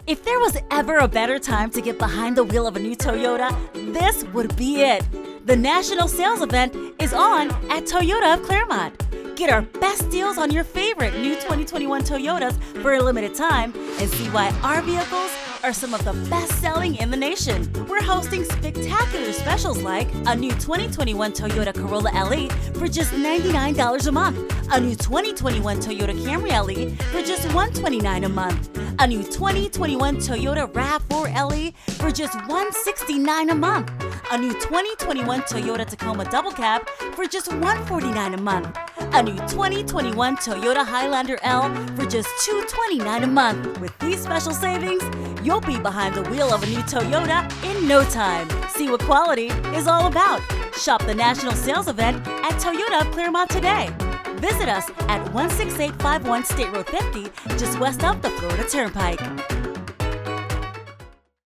If there was ever a better time to get behind the wheel of a new Toyota, this would be it. The national sales event is on at Toyota of Clermont. Get our best deals on your favorite new 2021 Toyotas for a limited time and see why our vehicles are some of the best-selling in the nation. We're hosting spectacular specials like a new 2021 Toyota Corolla LE for just $99 a month, a new 2021 Toyota Camry LE for just $129 a month, a new 2021 Toyota RAV4 LE for just $169 a month, a new 2021 Toyota Tacoma Double Cab for just $149 a month, a new 2021 Toyota Highlander L for just $229 a month. With these special savings, you'll be behind the wheel of a new Toyota in no time. See what quality is all about. Shop the national sales event at Toyota of Clermont today. Visit us at 16851 State Road 50, just west of the Florida Turnpike.